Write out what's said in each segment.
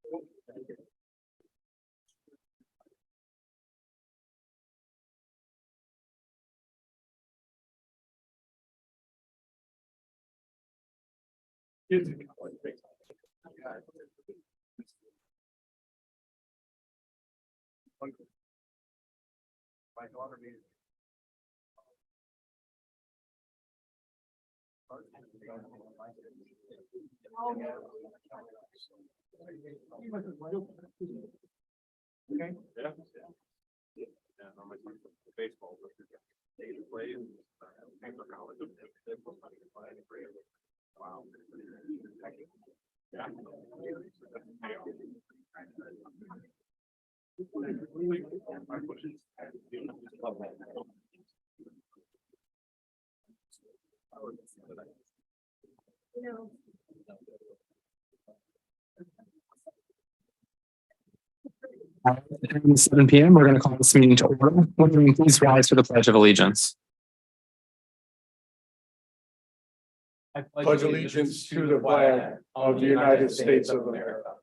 My daughter made okay. Yeah. Yeah, no, my son's baseball. They play in college. Wow. Yeah. No. 7 p.m. We're going to call this meeting to order. Would you please rise for the Pledge of Allegiance? I pledge allegiance to the flag of the United States of America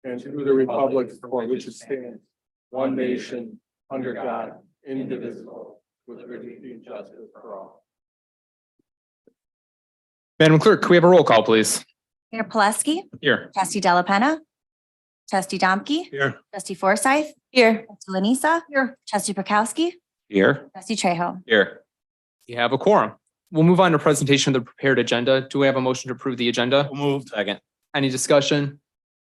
and to the republic for which it stands, one nation, under God, indivisible, with liberty and justice for all. Madam Clerk, can we have a roll call, please? Mayor Pulaski, Here. Trustee Delapenna, Trustee Domke, Here. Trustee Forsythe, here, Trustee Lanisa, here, Trustee Prokowski, Here. Trustee Trejo. Here. We have a quorum. We'll move on to presentation of the prepared agenda. Do we have a motion to approve the agenda? Moved. Second. Any discussion?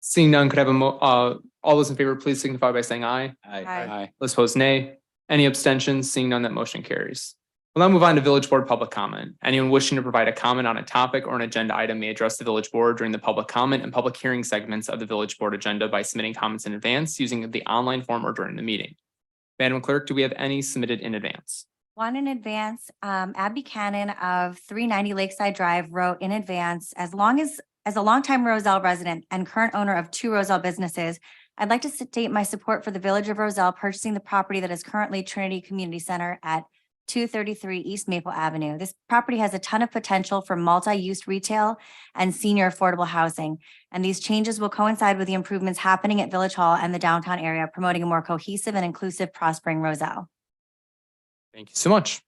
Seeing none, could I have all those in favor, please signify by saying aye. Aye. Those opposed, nay. Any abstentions? Seeing none, that motion carries. We'll now move on to Village Board public comment. Anyone wishing to provide a comment on a topic or an agenda item may address the Village Board during the public comment and public hearing segments of the Village Board agenda by submitting comments in advance using the online form or during the meeting. Madam Clerk, do we have any submitted in advance? One in advance, Abby Cannon of 390 Lakeside Drive wrote in advance, as a longtime Roselle resident and current owner of 2 Roselle businesses, I'd like to state my support for the Village of Roselle purchasing the property that is currently Trinity Community Center at 233 East Maple Avenue. This property has a ton of potential for multi-use retail and senior affordable housing. And these changes will coincide with the improvements happening at Village Hall and the downtown area, promoting a more cohesive and inclusive, prospering Roselle. Thank you so much.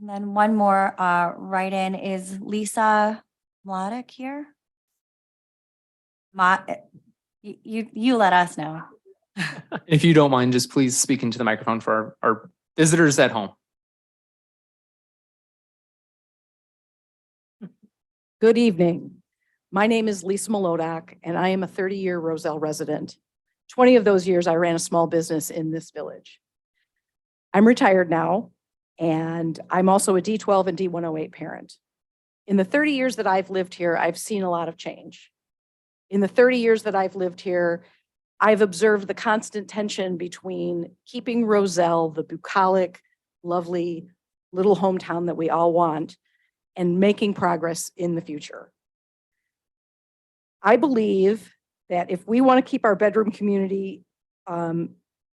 And then one more write-in is Lisa Mladic here. You let us know. If you don't mind, just please speak into the microphone for our visitors at home. Good evening. My name is Lisa Molodak, and I am a 30-year Roselle resident. 20 of those years, I ran a small business in this village. I'm retired now, and I'm also a D12 and D108 parent. In the 30 years that I've lived here, I've seen a lot of change. In the 30 years that I've lived here, I've observed the constant tension between keeping Roselle, the bucolic, lovely little hometown that we all want, and making progress in the future. I believe that if we want to keep our bedroom community,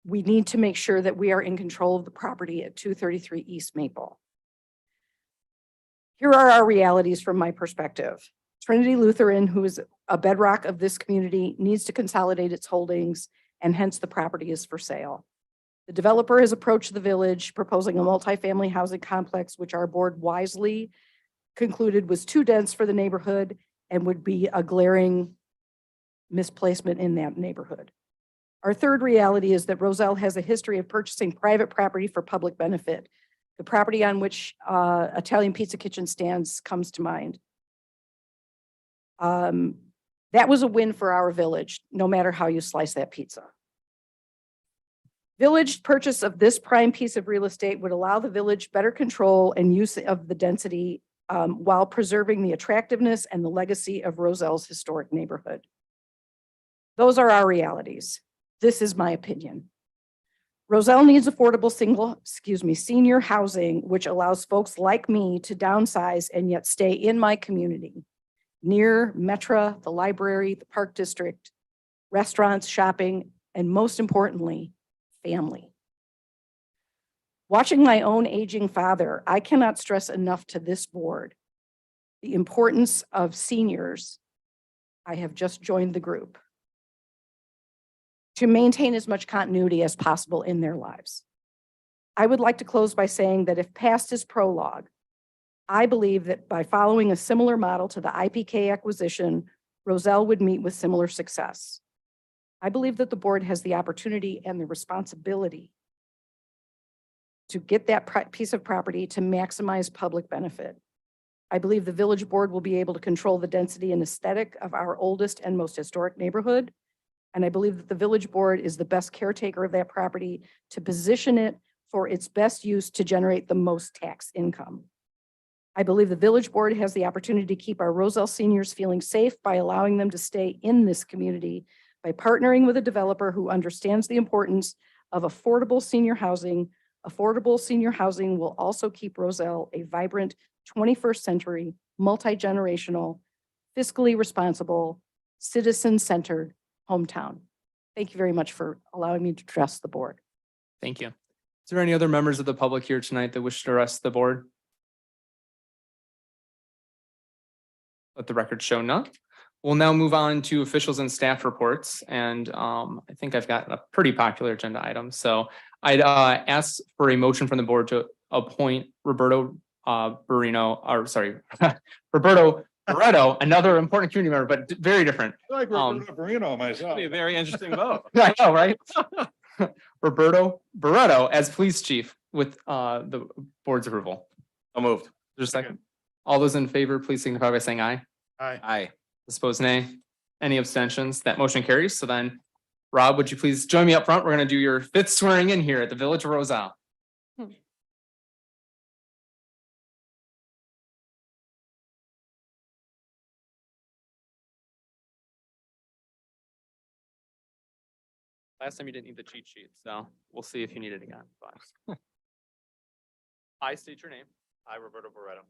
we need to make sure that we are in control of the property at 233 East Maple. Here are our realities from my perspective. Trinity Lutheran, who is a bedrock of this community, needs to consolidate its holdings, and hence the property is for sale. The developer has approached the village proposing a multifamily housing complex, which our board wisely concluded was too dense for the neighborhood and would be a glaring misplacement in that neighborhood. Our third reality is that Roselle has a history of purchasing private property for public benefit. The property on which Italian Pizza Kitchen stands comes to mind. That was a win for our village, no matter how you slice that pizza. Village purchase of this prime piece of real estate would allow the village better control and use of the density while preserving the attractiveness and the legacy of Roselle's historic neighborhood. Those are our realities. This is my opinion. Roselle needs affordable senior housing, which allows folks like me to downsize and yet stay in my community, near Metra, the library, the park district, restaurants, shopping, and most importantly, family. Watching my own aging father, I cannot stress enough to this board the importance of seniors. I have just joined the group. to maintain as much continuity as possible in their lives. I would like to close by saying that if past is prologue, I believe that by following a similar model to the IPK acquisition, Roselle would meet with similar success. I believe that the board has the opportunity and the responsibility to get that piece of property to maximize public benefit. I believe the village board will be able to control the density and aesthetic of our oldest and most historic neighborhood. And I believe that the village board is the best caretaker of that property to position it for its best use to generate the most tax income. I believe the village board has the opportunity to keep our Roselle seniors feeling safe by allowing them to stay in this community by partnering with a developer who understands the importance of affordable senior housing. Affordable senior housing will also keep Roselle a vibrant 21st century, multi-generational, fiscally responsible, citizen-centered hometown. Thank you very much for allowing me to address the board. Thank you. Is there any other members of the public here tonight that wish to address the board? Let the record show none. We'll now move on to officials and staff reports. And I think I've got a pretty popular agenda item. So I'd ask for a motion from the board to appoint Roberto Roberto Barreto, another important community member, but very different. I like Roberto Barrino myself. Be a very interesting vote. I know, right? Roberto Barreto as police chief with the board's approval. So moved. There's a second. All those in favor, please signify by saying aye. Aye. Opposed, nay. Any abstentions? That motion carries. So then, Rob, would you please join me up front? We're going to do your fifth swearing in here at the Village of Roselle. Last time you didn't need the cheat sheet, so we'll see if you need it again. But I state your name, I, Roberto Barreto,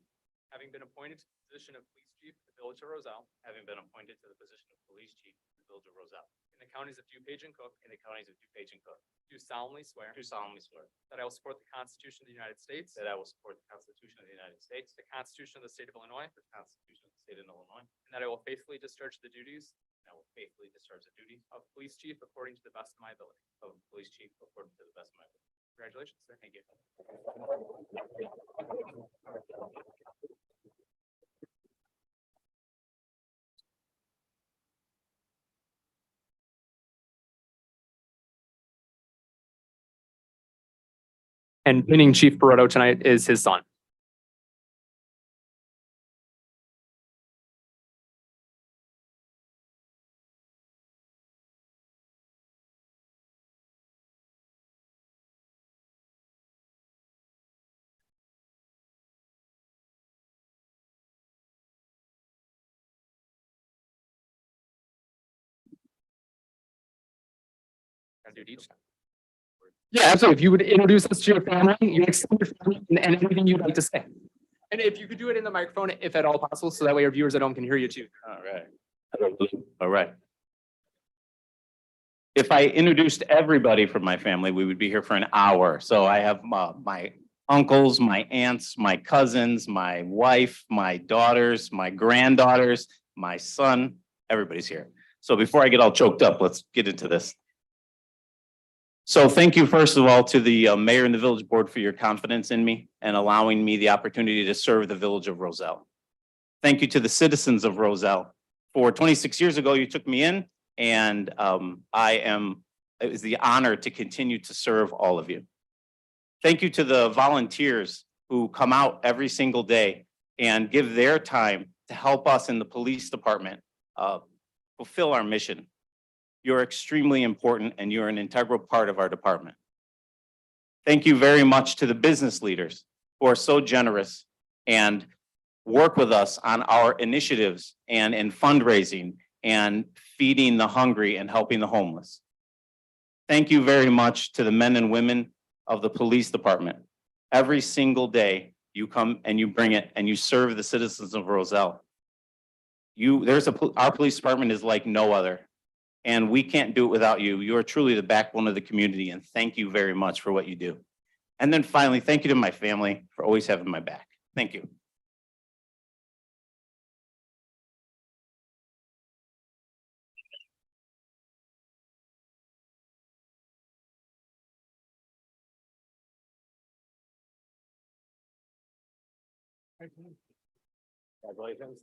having been appointed to the position of police chief in the Village of Roselle having been appointed to the position of police chief in the village of Roselle, in the counties of DuPage and Cook, in the counties of DuPage and Cook, do solemnly swear do solemnly swear that I will support the Constitution of the United States, that I will support the Constitution of the United States, the Constitution of the State of Illinois, the Constitution of the State of Illinois, and that I will faithfully discharge the duties and I will faithfully discharge the duties of police chief according to the best of my ability. of police chief according to the best of my ability. Congratulations, sir. Thank you. And pinning Chief Barreto tonight is his son. Gotta do it each time. Yeah, absolutely. If you would introduce us to your family, your extended family, and anything you'd like to say. And if you could do it in the microphone, if at all possible, so that way our viewers at home can hear you too. All right. All right. If I introduced everybody from my family, we would be here for an hour. So I have my uncles, my aunts, my cousins, my wife, my daughters, my granddaughters, my son, everybody's here. So before I get all choked up, let's get into this. So thank you, first of all, to the mayor and the village board for your confidence in me and allowing me the opportunity to serve the village of Roselle. Thank you to the citizens of Roselle. For 26 years ago, you took me in, and it was the honor to continue to serve all of you. Thank you to the volunteers who come out every single day and give their time to help us in the police department fulfill our mission. You're extremely important and you're an integral part of our department. Thank you very much to the business leaders who are so generous and work with us on our initiatives and in fundraising and feeding the hungry and helping the homeless. Thank you very much to the men and women of the police department. Every single day you come and you bring it and you serve the citizens of Roselle. Our police department is like no other. And we can't do it without you. You are truly the backbone of the community, and thank you very much for what you do. And then finally, thank you to my family for always having my back. Thank you. Congratulations.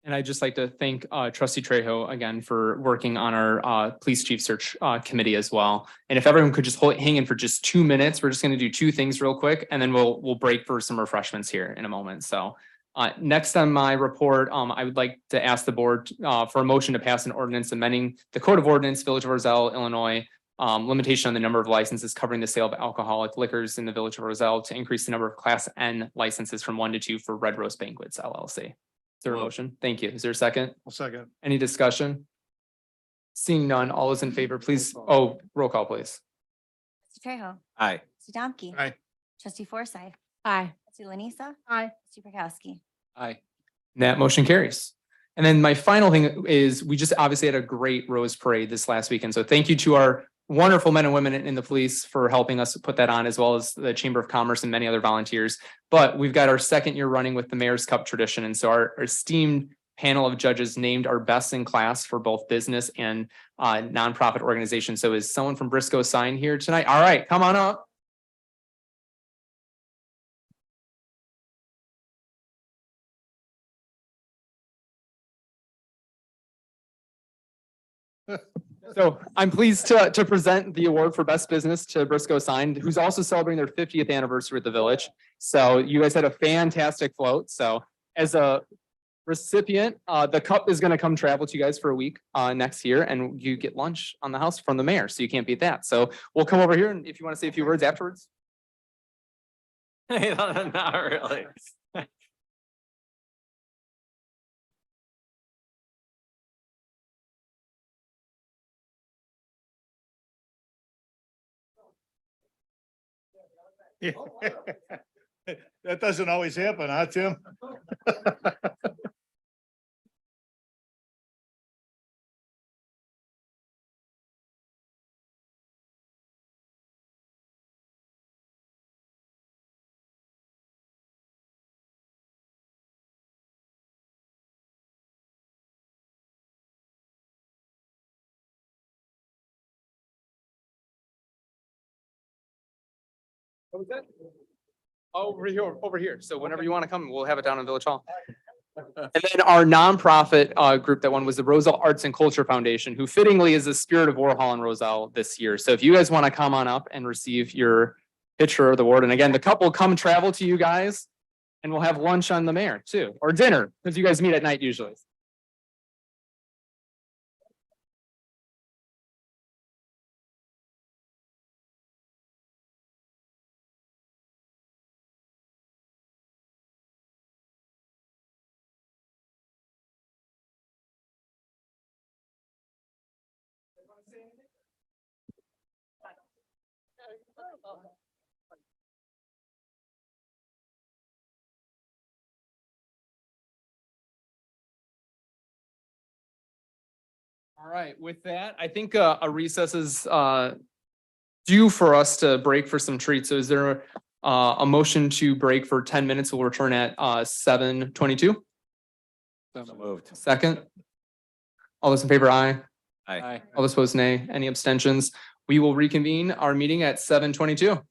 And I'd just like to thank trustee Trejo again for working on our police chief search committee as well. And if everyone could just hang in for just 2 minutes, we're just going to do two things real quick, and then we'll break for some refreshments here in a moment. So next on my report, I would like to ask the board for a motion to pass an ordinance amending the Code of Ordinance, Village of Roselle, Illinois, limitation on the number of licenses covering the sale of alcoholic liquors in the Village of Roselle to increase the number of Class N licenses from 1 to 2 for Red Rose Banquets LLC. Is there a motion? Thank you. Is there a second? I'll second. Any discussion? Seeing none, all those in favor, please, roll call, please. Trustee Trejo. Aye. Trustee Domke. Aye. Trustee Forsythe. Aye. Trustee Lanisa. Aye. Trustee Prokowski. Aye. That motion carries. And then my final thing is, we just obviously had a great Rose Parade this last weekend. So thank you to our wonderful men and women in the police for helping us put that on, as well as the Chamber of Commerce and many other volunteers. But we've got our second year running with the Mayor's Cup tradition. And so our esteemed panel of judges named our best in class for both business and nonprofit organizations. So is someone from Briscoe Sign here tonight? All right, come on up. So I'm pleased to present the award for best business to Briscoe Sign, who's also celebrating their 50th anniversary with the village. So you guys had a fantastic float. So as a recipient, the cup is going to come travel to you guys for a week next year, and you get lunch on the house from the mayor. So you can't beat that. So we'll come over here, and if you want to say a few words afterwards. Not really. That doesn't always happen, huh, Tim? What was that? Over here. So whenever you want to come, we'll have it down in Village Hall. And then our nonprofit group that won was the Roselle Arts and Culture Foundation, who fittingly is the Spirit of Warhol in Roselle this year. So if you guys want to come on up and receive your picture of the award, and again, the cup will come travel to you guys, and we'll have lunch on the mayor too, or dinner, because you guys meet at night usually. All right, with that, I think a recess is due for us to break for some treats. So is there a motion to break for 10 minutes? We'll return at 7:22. So moved. Second. All those in favor, aye. Aye. All those opposed, nay. Any abstentions? We will reconvene our meeting at 7:22.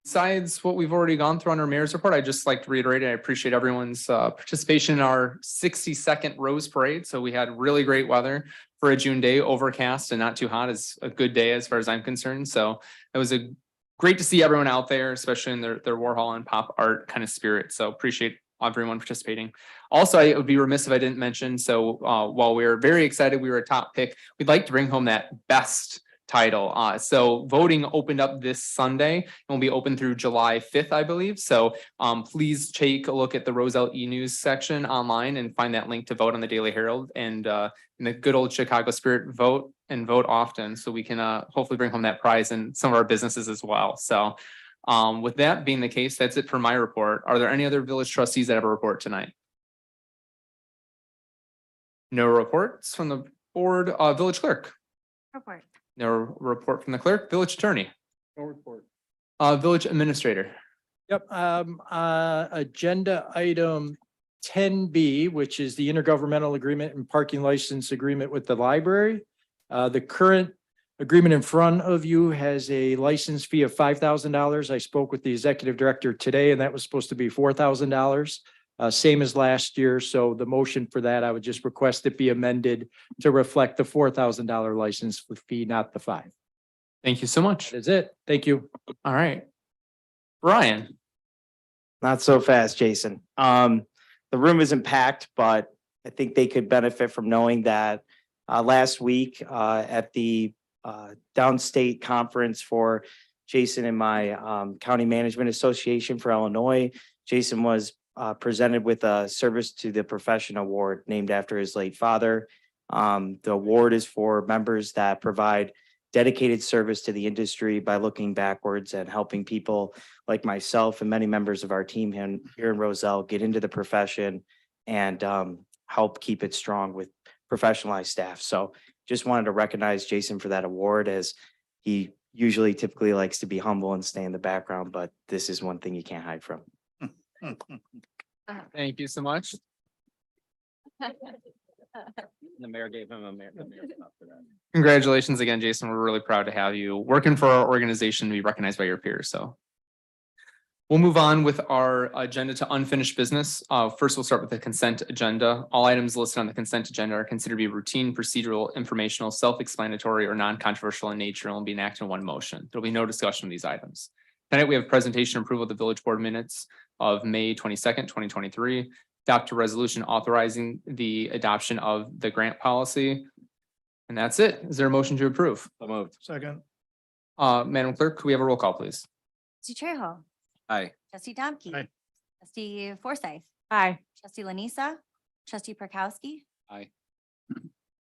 Besides what we've already gone through on our mayor's report, I'd just like to reiterate, I appreciate everyone's participation in our 60-second Rose Parade. So we had really great weather for a June day, overcast and not too hot is a good day as far as I'm concerned. So it was great to see everyone out there, especially in their Warhol and pop art kind of spirit. So appreciate everyone participating. Also, I would be remiss if I didn't mention, so while we were very excited, we were a top pick, we'd like to bring home that best title. So voting opened up this Sunday and will be open through July 5th, I believe. So please take a look at the Roselle e-news section online and find that link to vote on the Daily Herald, and in the good old Chicago spirit, vote and vote often so we can hopefully bring home that prize in some of our businesses as well. So with that being the case, that's it for my report. Are there any other village trustees that have a report tonight? No reports from the board. Village clerk? Report. No report from the clerk. Village attorney? No report. Village administrator? Yep, agenda item 10B, which is the intergovernmental agreement and parking license agreement with the library. The current agreement in front of you has a license fee of $5,000. I spoke with the executive director today, and that was supposed to be $4,000. Same as last year. So the motion for that, I would just request it be amended to reflect the $4,000 license fee, not the $5,000. Thank you so much. That's it. Thank you. All right. Brian? Not so fast, Jason. The room isn't packed, but I think they could benefit from knowing that last week at the downstate conference for Jason and my County Management Association for Illinois, Jason was presented with a Service to the Profession Award named after his late father. The award is for members that provide dedicated service to the industry by looking backwards and helping people like myself and many members of our team here in Roselle get into the profession and help keep it strong with professionalized staff. So just wanted to recognize Jason for that award, as he usually typically likes to be humble and stay in the background, but this is one thing you can't hide from. Thank you so much. The mayor gave him a mayor. For that. Congratulations again, Jason. We're really proud to have you working for our organization to be recognized by your peers. So we'll move on with our agenda to unfinished business. First, we'll start with the consent agenda. All items listed on the consent agenda are considered to be routine, procedural, informational, self-explanatory, or non-controversial in nature and will be enacted in one motion. There'll be no discussion of these items. Tonight, we have presentation approval of the village board minutes of May 22nd, 2023. Adopt a resolution authorizing the adoption of the grant policy. And that's it. Is there a motion to approve? So moved. Second. Madam Clerk, could we have a roll call, please? Trustee Trejo. Aye. Trustee Domke. Aye. Trustee Forsythe. Aye. Trustee Lanisa. Trustee Prokowski. Aye.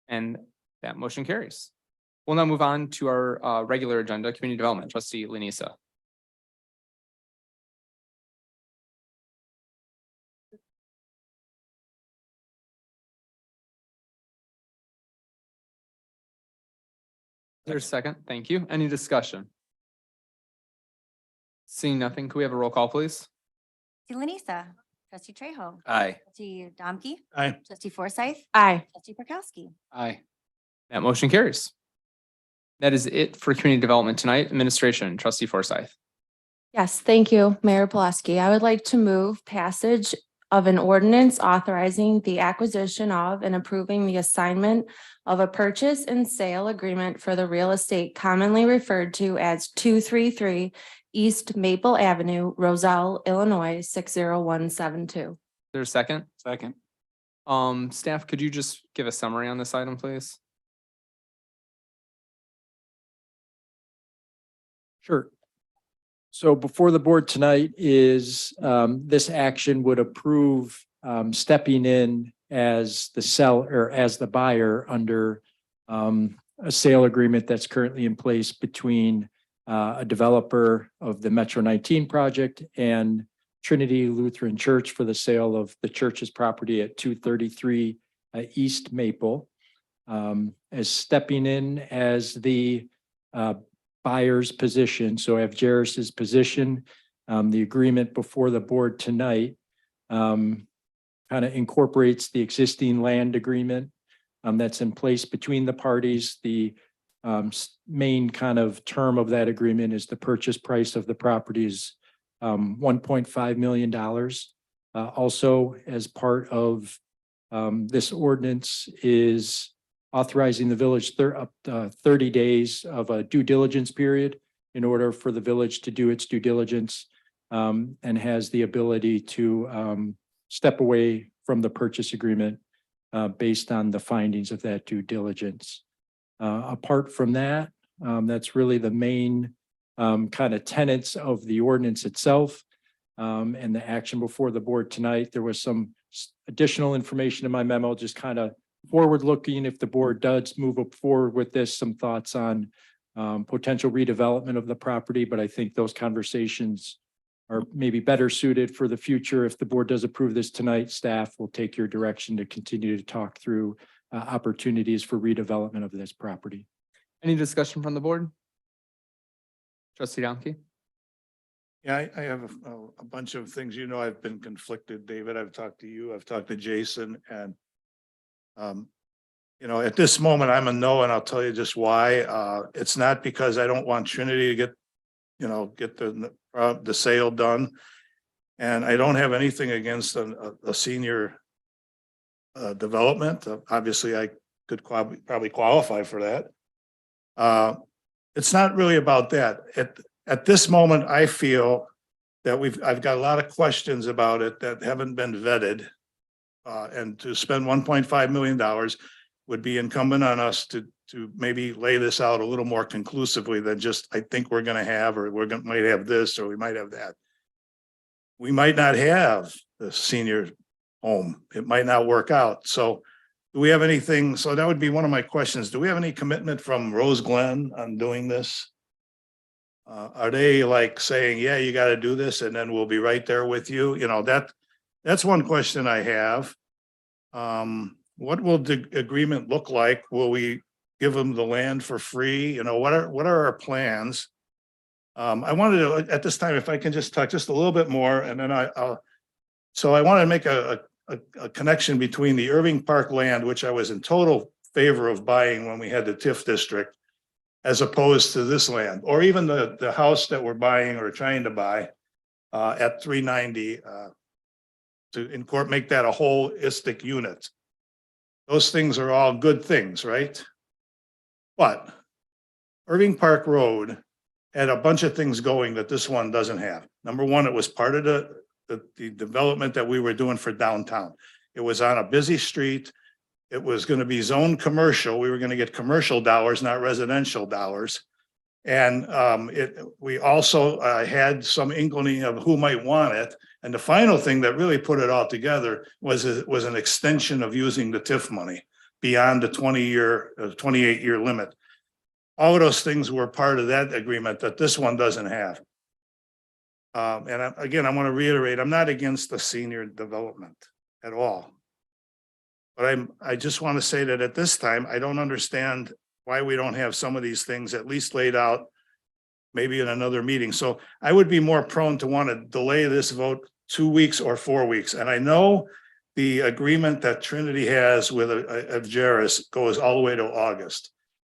And that motion carries. We'll now move on to our regular agenda, community development. Trustee Lanisa. There's a second. Thank you. Any discussion? Seeing nothing, could we have a roll call, please? Trustee Lanisa. Trustee Trejo. Aye. Trustee Domke. Aye. Trustee Forsythe. Aye. Trustee Prokowski. Aye. That motion carries. That is it for community development tonight. Administration, Trustee Forsythe. Yes, thank you, Mayor Pulaski. I would like to move passage of an ordinance authorizing the acquisition of and approving the assignment of a purchase and sale agreement for the real estate commonly referred to as 233 East Maple Avenue, Roselle, Illinois, 60172. There's a second. Second. Staff, could you just give a summary on this item, please? Sure. So before the board tonight is this action would approve stepping in as the seller, as the buyer under a sale agreement that's currently in place between a developer of the Metro 19 project and Trinity Lutheran Church for the sale of the church's property at 233 East Maple. As stepping in as the buyer's position. So I have Jairus's position. The agreement before the board tonight kind of incorporates the existing land agreement that's in place between the parties. The main kind of term of that agreement is the purchase price of the property is $1.5 million. Also, as part of this ordinance is authorizing the village up to 30 days of a due diligence period in order for the village to do its due diligence, and has the ability to step away from the purchase agreement based on the findings of that due diligence. Apart from that, that's really the main kind of tenets of the ordinance itself. And the action before the board tonight, there was some additional information in my memo, just kind of forward-looking. If the board does move forward with this, some thoughts on potential redevelopment of the property, but I think those conversations are maybe better suited for the future. If the board does approve this tonight, staff will take your direction to continue to talk through opportunities for redevelopment of this property. Any discussion from the board? Trustee Domke? Yeah, I have a bunch of things, I've been conflicted, David. I've talked to you, I've talked to Jason, and at this moment, I'm a no, and I'll tell you just why. It's not because I don't want Trinity to get the sale done. And I don't have anything against a senior development. Obviously, I could probably qualify for that. It's not really about that. At this moment, I feel that I've got a lot of questions about it that haven't been vetted. And to spend $1.5 million would be incumbent on us to maybe lay this out a little more conclusively than just, I think we're going to have, or might have this, or we might have that. We might not have the senior home. It might not work out. So do we have anything? So that would be one of my questions. Do we have any commitment from Rose Glen on doing this? Are they like saying, yeah, you got to do this, and then we'll be right there with you? That's one question I have. What will the agreement look like? Will we give them the land for free? What are our plans? I wanted to, at this time, if I can just talk just a little bit more, and then so I want to make a connection between the Irving Park land, which I was in total favor of buying when we had the TIF district, as opposed to this land, or even the house that we're buying or trying to buy at 390 to make that a holistic unit. Those things are all good things, right? But Irving Park Road had a bunch of things going that this one doesn't have. Number one, it was part of the development that we were doing for downtown. It was on a busy street. It was going to be zoned commercial. We were going to get commercial dollars, not residential dollars. And we also had some inkling of who might want it. And the final thing that really put it all together was an extension of using the TIF money beyond the 28-year limit. All of those things were part of that agreement that this one doesn't have. And again, I want to reiterate, I'm not against the senior development at all. But I just want to say that at this time, I don't understand why we don't have some of these things at least laid out, maybe in another meeting. So I would be more prone to want to delay this vote 2 weeks or 4 weeks. And I know the agreement that Trinity has with Avgeris goes all the way to August.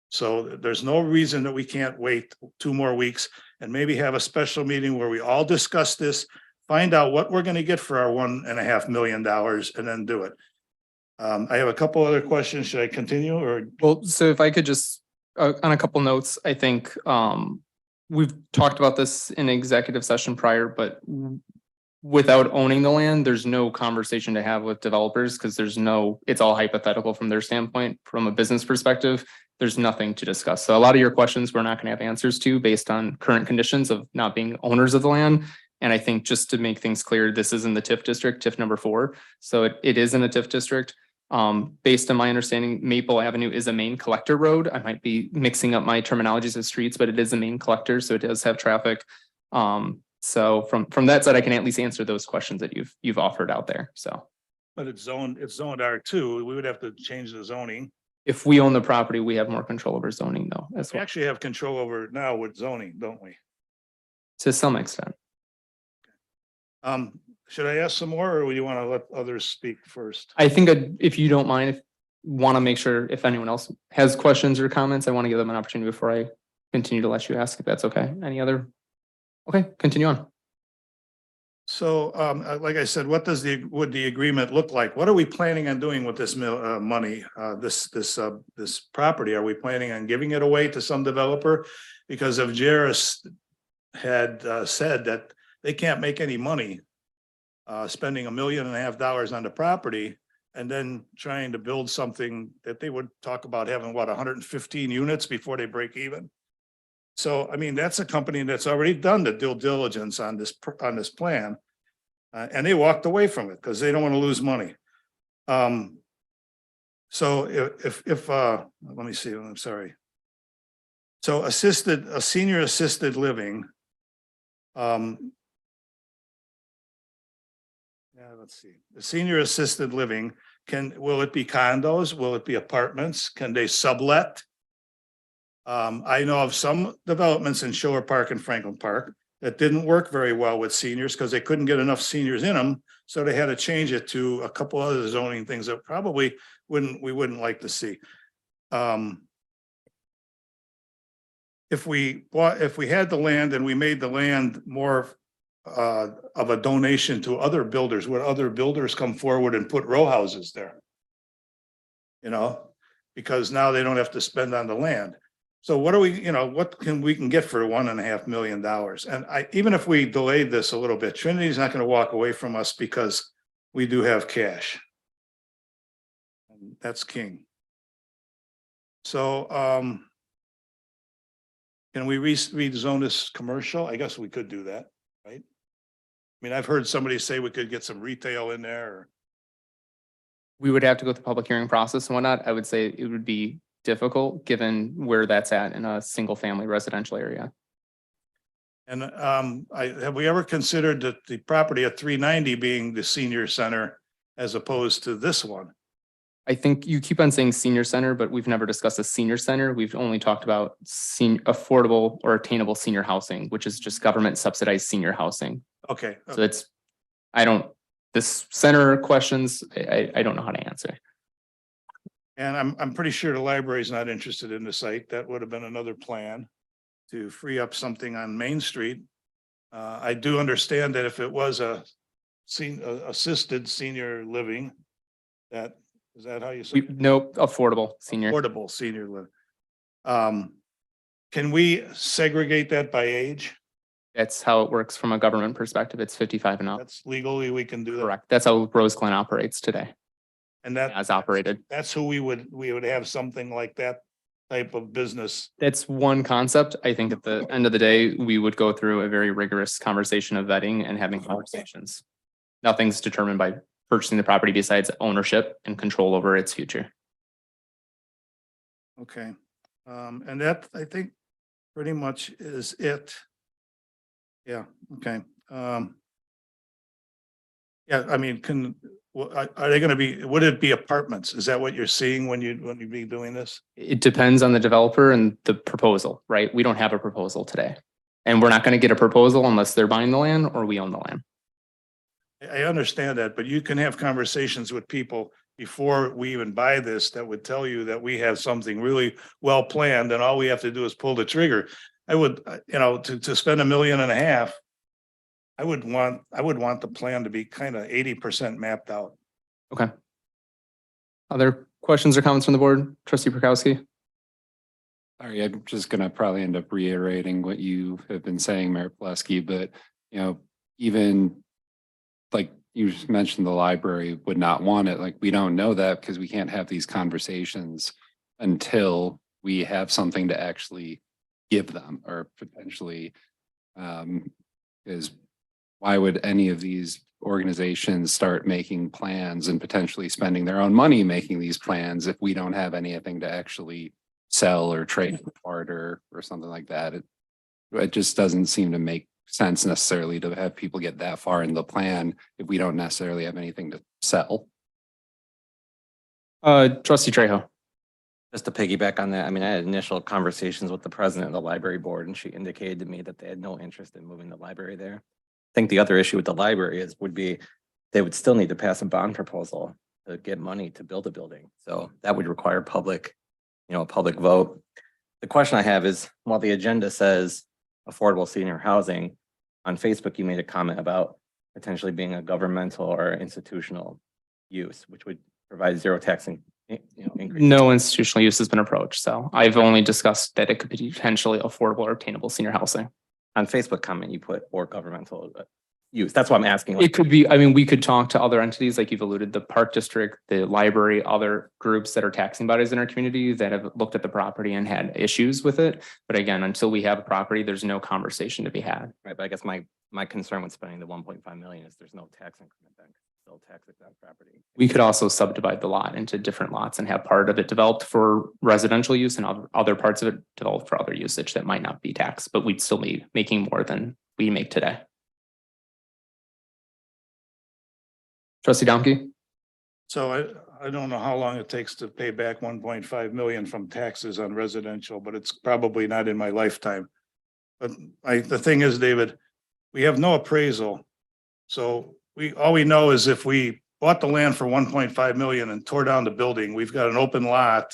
So there's no reason that we can't wait 2 more weeks and maybe have a special meeting where we all discuss this, find out what we're going to get for our $1.5 million, and then do it. I have a couple other questions. Should I continue or? Well, so if I could just, on a couple notes, I think we've talked about this in executive session prior, but without owning the land, there's no conversation to have with developers because it's all hypothetical from their standpoint. From a business perspective, there's nothing to discuss. So a lot of your questions we're not going to have answers to based on current conditions of not being owners of the land. And I think just to make things clear, this is in the TIF district, TIF number 4. So it is in the TIF district. Based on my understanding, Maple Avenue is a main collector road. I might be mixing up my terminologies of streets, but it is a main collector, so it does have traffic. So from that side, I can at least answer those questions that you've offered out there. So, But it's zoned R2. We would have to change the zoning. if we own the property, we have more control over zoning though, as We well, actually have control over it now with zoning, don't we? to some extent. Should I ask some more, or do you want to let others speak first? I think if you don't mind, want to make sure if anyone else has questions or comments, I want to give them an opportunity before I continue to let you ask if that's okay. Any other? Okay, continue on. So, like I said, what does would the agreement look like? What are we planning on doing with this money, this property? Are we planning on giving it away to some developer? Because if Jairus had said that they can't make any money spending $1.5 million on the property and then trying to build something that they would talk about having, what, 115 units before they break even? So, I mean, that's a company that's already done the due diligence on this plan. And they walked away from it because they don't want to lose money. So if let me see, I'm sorry. So a senior assisted living. Yeah, let's see. The senior assisted living, will it be condos? Will it be apartments? Can they sublet? I know of some developments in Schiller Park and Franklin Park that didn't work very well with seniors because they couldn't get enough seniors in them. So they had to change it to a couple other zoning things that probably we wouldn't like to see. If we had the land and we made the land more of a donation to other builders, would other builders come forward and put row houses there? You know, because now they don't have to spend on the land. So what are we, what we can get for $1.5 million? And even if we delayed this a little bit, Trinity's not going to walk away from us because we do have cash. And that's king. So, can we rezone this commercial? I guess we could do that, right? I mean, I've heard somebody say we could get some retail in there. We would have to go through the public hearing process and whatnot. I would say it would be difficult given where that's at in a single family residential area. And have we ever considered that the property at 390 being the senior center as opposed to this one? I think you keep on saying senior center, but we've never discussed a senior center. We've only talked about affordable or attainable senior housing, which is just government subsidized senior housing. Okay. So it's, this center questions, I don't know how to answer. And I'm pretty sure the library is not interested in the site. That would have been another plan to free up something on Main Street. I do understand that if it was assisted senior living, is that how you say it? Nope, affordable senior. Affordable senior living. Can we segregate that by age? That's how it works from a government perspective. It's 55 and up. That's legally, we can do that. Correct. That's how Rose Glen operates today, And that as operated. that's who we would have something like that type of business. That's one concept. I think at the end of the day, we would go through a very rigorous conversation of vetting and having conversations. Nothing's determined by purchasing the property besides ownership and control over its future. Okay. And that, I think, pretty much is it. Yeah, okay. Yeah, I mean, are they gonna be, would it be apartments? Is that what you're seeing when you be doing this? It depends on the developer and the proposal, right? We don't have a proposal today. And we're not going to get a proposal unless they're buying the land or we own the land. I understand that, but you can have conversations with people before we even buy this that would tell you that we have something really well planned and all we have to do is pull the trigger. I would, to spend $1.5 million, I would want the plan to be kind of 80% mapped out. Okay. Other questions or comments from the board? Trustee Prokowski? Sorry, I'm just gonna probably end up reiterating what you have been saying, Mayor Pulaski, but even like you just mentioned, the library would not want it. Like, we don't know that because we can't have these conversations until we have something to actually give them or potentially, is why would any of these organizations start making plans and potentially spending their own money making these plans if we don't have anything to actually sell or trade apart or something like that? It just doesn't seem to make sense necessarily to have people get that far in the plan if we don't necessarily have anything to sell. Trustee Trejo. Just to piggyback on that, I mean, I had initial conversations with the president of the library board and she indicated to me that they had no interest in moving the library there. I think the other issue with the library would be they would still need to pass a bond proposal to get money to build a building. So that would require public, a public vote. The question I have is, while the agenda says affordable senior housing, on Facebook, you made a comment about potentially being a governmental or institutional use, which would provide zero tax increase. No institutional use has been approached, so I've only discussed that it could be potentially affordable or obtainable senior housing. On Facebook comment, you put or governmental use. That's why I'm asking. It could be, I mean, we could talk to other entities, like you've alluded, the park district, the library, other groups that are taxing bodies in our community that have looked at the property and had issues with it. But again, until we have a property, there's no conversation to be had. Right, but I guess my concern with spending the 1.5 million is there's no tax increment then, still tax exempt property. We could also subdivide the lot into different lots and have part of it developed for residential use and other parts of it developed for other usage that might not be taxed, but we'd still be making more than we make today. Trustee Domke? So I don't know how long it takes to pay back 1.5 million from taxes on residential, but it's probably not in my lifetime. But the thing is, David, we have no appraisal. So all we know is if we bought the land for 1.5 million and tore down the building, we've got an open lot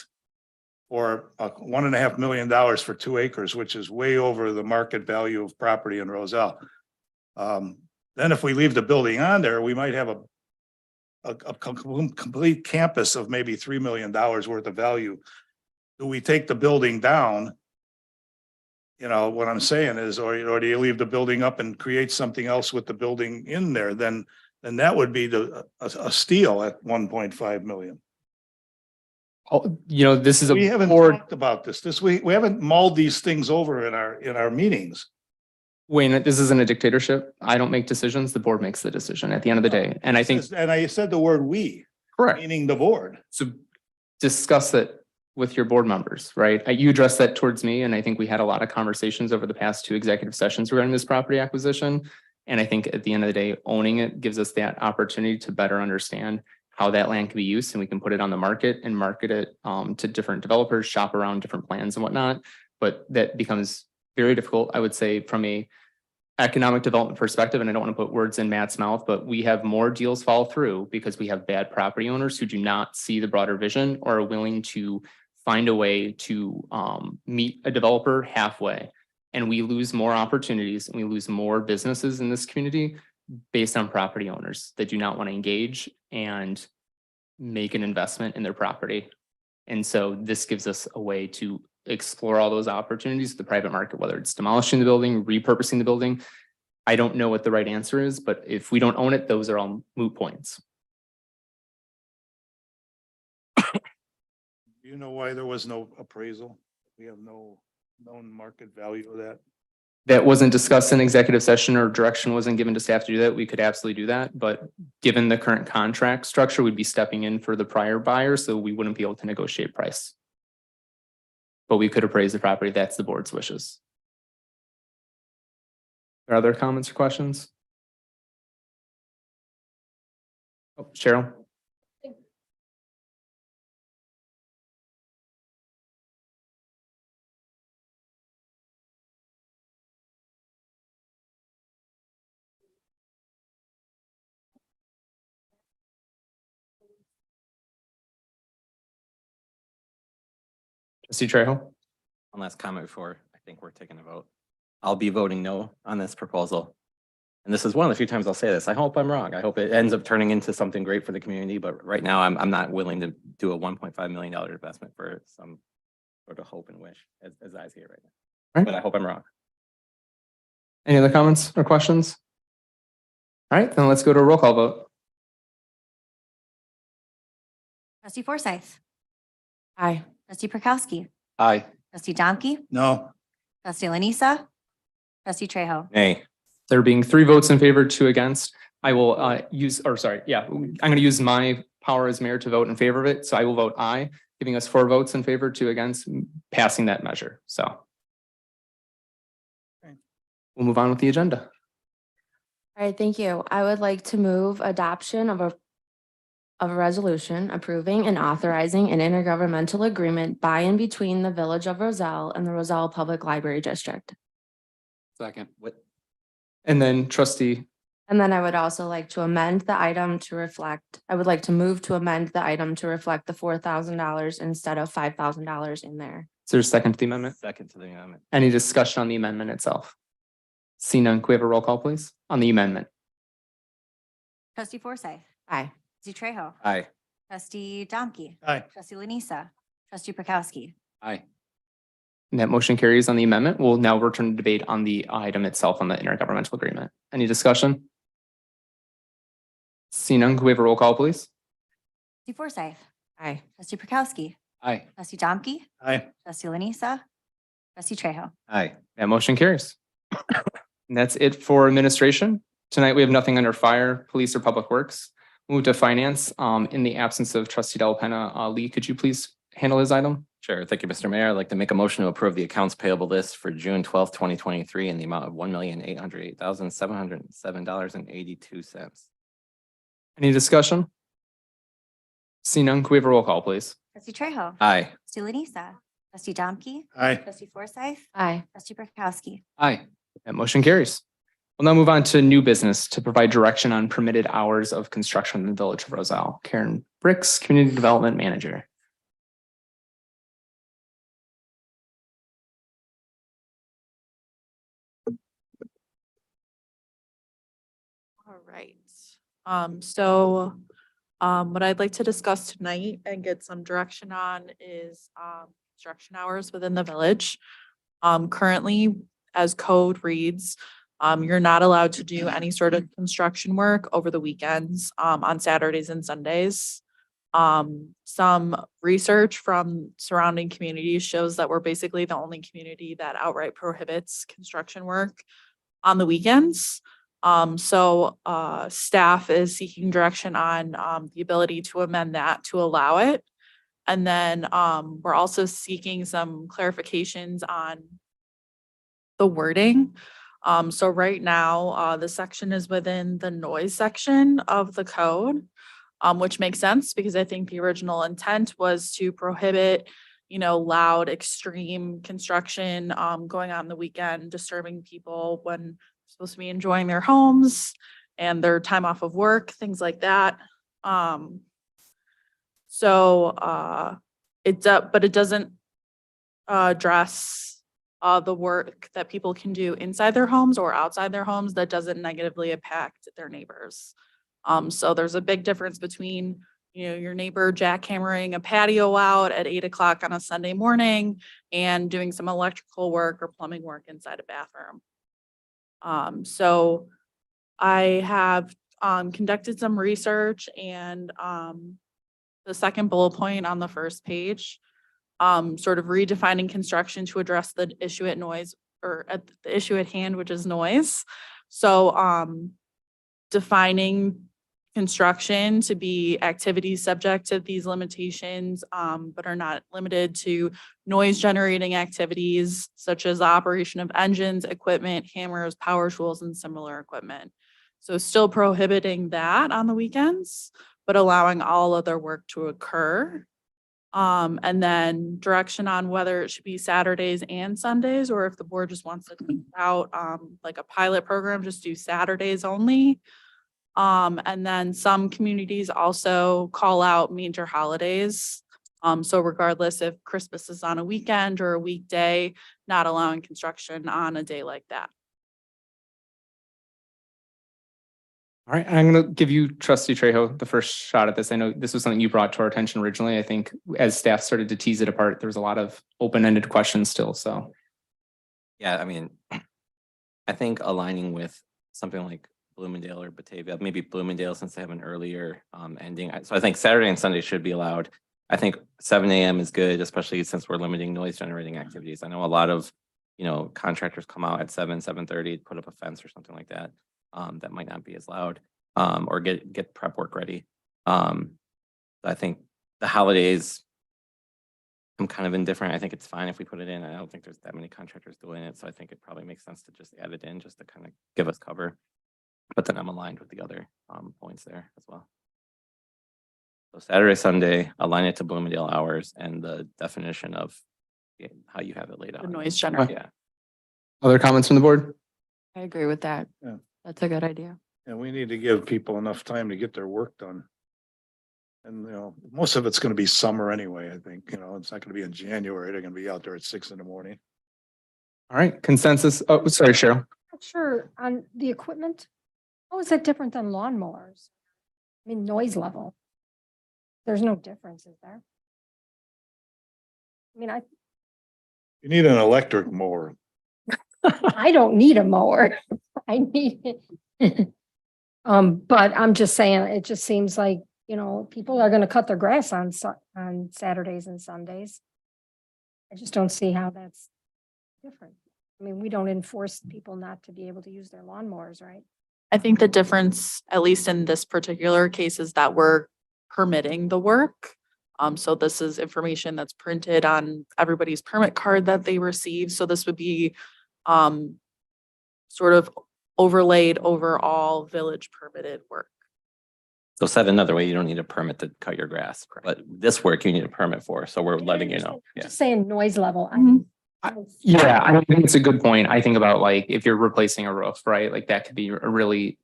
for $1.5 million for 2 acres, which is way over the market value of property in Roselle. Then if we leave the building on there, we might have a complete campus of maybe $3 million worth of value. Do we take the building down? What I'm saying is, or do you leave the building up and create something else with the building in there? Then that would be a steal at 1.5 million. Oh, this is We haven't board. talked about this. We haven't mulled these things over in our meetings. Wayne, this isn't a dictatorship. I don't make decisions. The board makes the decision at the end of the day. And I think, And I said the word "we," correct. meaning the board. So discuss it with your board members, right? You addressed that towards me, and I think we had a lot of conversations over the past 2 executive sessions regarding this property acquisition. And I think at the end of the day, owning it gives us that opportunity to better understand how that land can be used, and we can put it on the market and market it to different developers, shop around different plans and whatnot. But that becomes very difficult, I would say, from a economic development perspective, and I don't want to put words in Matt's mouth, but we have more deals fall through because we have bad property owners who do not see the broader vision or are willing to find a way to meet a developer halfway. And we lose more opportunities and we lose more businesses in this community based on property owners that do not want to engage and make an investment in their property. And so this gives us a way to explore all those opportunities, the private market, whether it's demolishing the building, repurposing the building. I don't know what the right answer is, but if we don't own it, those are all moot points. Do you know why there was no appraisal? We have no known market value of that. That wasn't discussed in executive session or direction wasn't given to staff to do that. We could absolutely do that, but given the current contract structure, we'd be stepping in for the prior buyer, so we wouldn't be able to negotiate price. But we could appraise the property. That's the board's wishes. Are there other comments or questions? Oh, Cheryl? Trustee Trejo? One last comment before I think we're taking a vote. I'll be voting no on this proposal. And this is one of the few times I'll say this. I hope I'm wrong. I hope it ends up turning into something great for the community, but right now I'm not willing to do a $1.5 million investment for some sort of hope and wish as I see it right now. Right. But I hope I'm wrong. Any other comments or questions? All right, then let's go to a roll call vote. Trustee Forsythe. Aye. Trustee Prokowski. Aye. Trustee Domke. No, Trustee Lanisa. Trustee Trejo. Nay. There being 3 votes in favor, 2 against, I will I'm going to use my power as mayor to vote in favor of it. So I will vote aye, giving us 4 votes in favor, 2 against, passing that measure. So we'll move on with the agenda. All right, thank you. I would like to move adoption of a resolution approving and authorizing an intergovernmental agreement by and between the Village of Roselle and the Roselle Public Library District. Second. And then trustee And then I would also like to amend the item to reflect, I would like to move to amend the item to reflect the $4,000 instead of $5,000 in there. Is there a second to the amendment? Second to the amendment. Any discussion on the amendment itself? Seeing none, can we have a roll call, please, on the amendment? Trustee Forsythe, Aye. trustee Trejo, Aye. trustee Domke, Aye. trustee Lanisa, trustee Prokowski. Aye. And that motion carries on the amendment. We'll now return to debate on the item itself on the intergovernmental agreement. Any discussion? Seeing none, can we have a roll call, please? Trustee Forsythe, Aye. trustee Prokowski, Aye. trustee Domke, Aye. trustee Lanisa, trustee Trejo. Aye. That motion carries. And that's it for administration. Tonight, we have nothing under fire, police, or public works. Move to finance. In the absence of trustee Delapenna, Lee, could you please handle his item? Sure. Thank you, Mr. Mayor. I'd like to make a motion to approve the accounts payable list for June 12th, 2023 in the amount of $1,808,707.82. Any discussion? Seeing none, can we have a roll call, please? Trustee Trejo, Aye. trustee Lanisa, trustee Domke, Aye. trustee Forsythe, Aye. trustee Prokowski. Aye. That motion carries. We'll now move on to new business to provide direction on permitted hours of construction in the village of Roselle. Karen Bricks, Community Development Manager. All right. What I'd like to discuss tonight and get some direction on is construction hours within the village. Currently, as code reads, you're not allowed to do any sort of construction work over the weekends, on Saturdays and Sundays. Some research from surrounding communities shows that we're basically the only community that outright prohibits construction work on the weekends. Staff is seeking direction on the ability to amend that to allow it. And then we're also seeking some clarifications on the wording. So right now, the section is within the noise section of the code, which makes sense because I think the original intent was to prohibit, loud, extreme construction going on the weekend, disturbing people when supposed to be enjoying their homes and their time off of work, things like that. But it doesn't address the work that people can do inside their homes or outside their homes that doesn't negatively impact their neighbors. So there's a big difference between, your neighbor jackhammering a patio out at 8 o'clock on a Sunday morning and doing some electrical work or plumbing work inside a bathroom. So I have conducted some research and the second bullet point on the first page, sort of redefining construction to address the issue at noise or at the issue at hand, which is noise. So defining construction to be activities subject to these limitations, but are not limited to noise generating activities such as the operation of engines, equipment, hammers, power tools, and similar equipment. So still prohibiting that on the weekends, but allowing all other work to occur. And then direction on whether it should be Saturdays and Sundays, or if the board just wants to think out like a pilot program, just do Saturdays only. And then some communities also call out major holidays. So regardless if Christmas is on a weekend or a weekday, not allowing construction on a day like that. All right, I'm going to give you, trustee Trejo, the first shot at this. I know this was something you brought to our attention originally. I think as staff started to tease it apart, there was a lot of open-ended questions still, so. Yeah, I mean, I think aligning with something like Bloomingdale or Batavia, maybe Bloomingdale since they have an earlier ending. So I think Saturday and Sunday should be allowed. I think 7 a.m. is good, especially since we're limiting noise generating activities. I know a lot of, contractors come out at 7:30, put up a fence or something like that. That might not be as loud, or get prep work ready. I think the holidays, I'm kind of indifferent. I think it's fine if we put it in. I don't think there's that many contractors doing it. So I think it probably makes sense to just add it in just to kind of give us cover. But then I'm aligned with the other points there as well. So Saturday, Sunday, align it to Bloomingdale hours and the definition of how you have it laid out. The noise generating. Yeah. Other comments from the board? I agree with that. Yeah. That's a good idea. And we need to give people enough time to get their work done. And, most of it's gonna be summer anyway, I think, it's not gonna be in January. They're gonna be out there at 6 a.m. All right, consensus. Oh, sorry, Cheryl. Not sure on the equipment. How is that different than lawnmowers? I mean, noise level. There's no difference, is there? I mean, You need an electric mower. I don't need a mower. I need it. But I'm just saying, it just seems like, people are gonna cut their grass on Saturdays and Sundays. I just don't see how that's different. I mean, we don't enforce people not to be able to use their lawnmowers, right? I think the difference, at least in this particular case, is that we're permitting the work. So this is information that's printed on everybody's permit card that they receive. So this would be sort of overlaid over all village permitted work. So said another way, you don't need a permit to cut your grass, but this work you need a permit for. So we're letting you know. Yeah. Just saying noise level. Yeah, I think it's a good point. I think about like if you're replacing a roof, right? Like that could be a really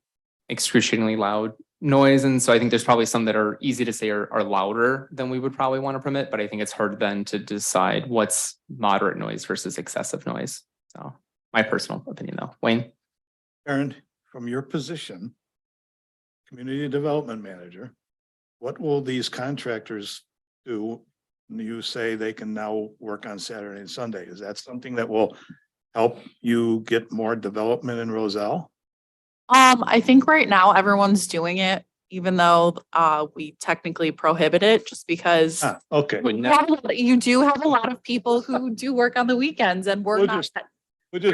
excruciatingly loud noise. And so I think there's probably some that are easy to say are louder than we would probably want to permit, but I think it's hard then to decide what's moderate noise versus excessive noise. So my personal opinion though. Wayne? Aaron, from your position, community development manager, what will these contractors do? You say they can now work on Saturday and Sunday. Is that something that will help you get more development in Roselle? I think right now everyone's doing it, even though we technically prohibit it, just because Okay. you do have a lot of people who do work on the weekends, and we're not. We're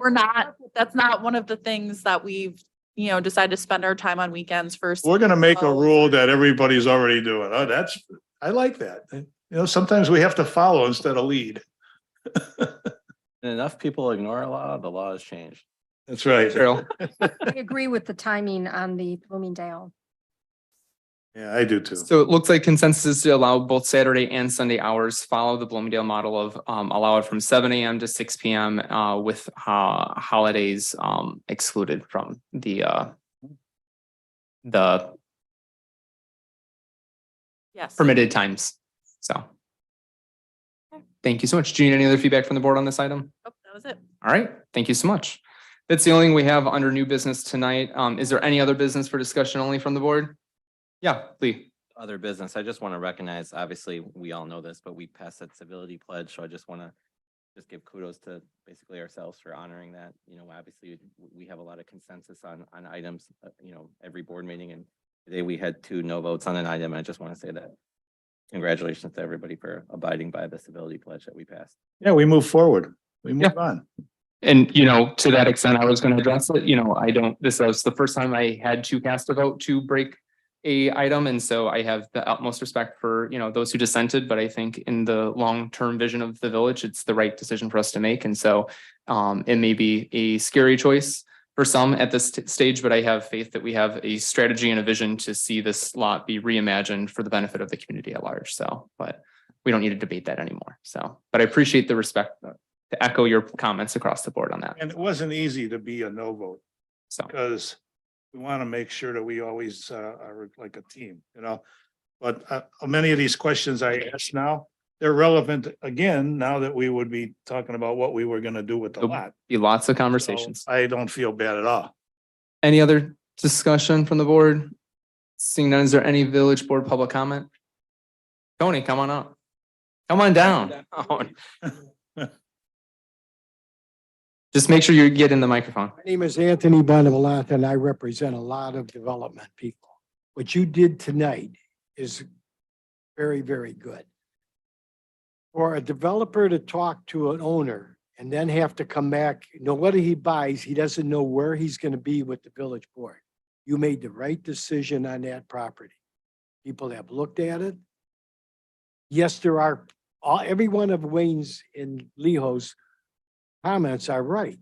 not, that's not one of the things that we've, decided to spend our time on weekends for. We're gonna make a rule that everybody's already doing. Oh, I like that. Sometimes we have to follow instead of lead. And enough people ignore a law, the law has changed. That's right. Cheryl? I agree with the timing on the Bloomingdale. Yeah, I do too. So it looks like consensus is to allow both Saturday and Sunday hours, follow the Bloomingdale model of allow it from 7 a.m. to 6 p.m. With holidays excluded from the Yes. permitted times. So thank you so much. Do you need any other feedback from the board on this item? Oh, that was it. All right, thank you so much. That's the only thing we have under new business tonight. Is there any other business for discussion only from the board? Yeah, Lee. Other business, I just want to recognize, obviously, we all know this, but we passed that civility pledge, so I just want to just give kudos to basically ourselves for honoring that. Obviously, we have a lot of consensus on items, every board meeting, and today we had 2 no votes on an item. I just want to say that congratulations to everybody for abiding by the civility pledge that we passed. Yeah, we move forward. We move on. And, to that extent, I was going to address it. This was the first time I had to cast a vote to break a item. And so I have the utmost respect for, those who dissented, but I think in the long-term vision of the village, it's the right decision for us to make. And so it may be a scary choice for some at this stage, but I have faith that we have a strategy and a vision to see this lot be reimagined for the benefit of the community at large. So, but we don't need to debate that anymore. So, but I appreciate the respect to echo your comments across the board on that. And it wasn't easy to be a no vote So, because we want to make sure that we always are like a team, But many of these questions I ask now, they're relevant again, now that we would be talking about what we were going to do with the There'll lot. be lots of conversations. So I don't feel bad at all. Any other discussion from the board? Seeing none, is there any village board public comment? Tony, come on up. Come on down. Just make sure you get in the microphone. My name is Anthony Bonavalanti, and I represent a lot of development people. What you did tonight is very, very good. For a developer to talk to an owner and then have to come back, whether he buys, he doesn't know where he's going to be with the village board. You made the right decision on that property. People have looked at it. Yes, there are, every one of Wayne's and Leo's comments are right.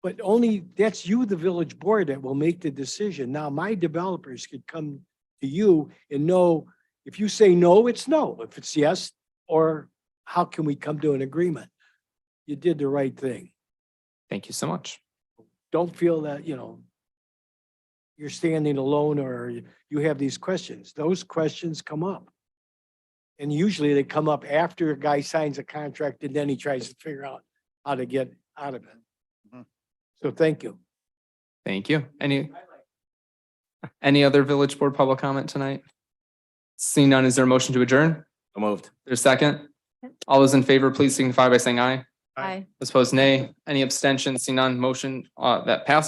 But only that's you, the village board, that will make the decision. Now, my developers could come to you and know if you say no, it's no. If it's yes, or how can we come to an agreement? You did the right thing. Thank you so much. don't feel that, you're standing alone or you have these questions. Those questions come up. And usually they come up after a guy signs a contract and then he tries to figure out how to get out of it. So thank you. Thank you. Any other village board public comment tonight? Seeing none, is there a motion to adjourn? So moved. There's a second? All those in favor, please signify by saying aye. Aye. Opposed, nay. Any abstentions? Seeing none, motion that passes.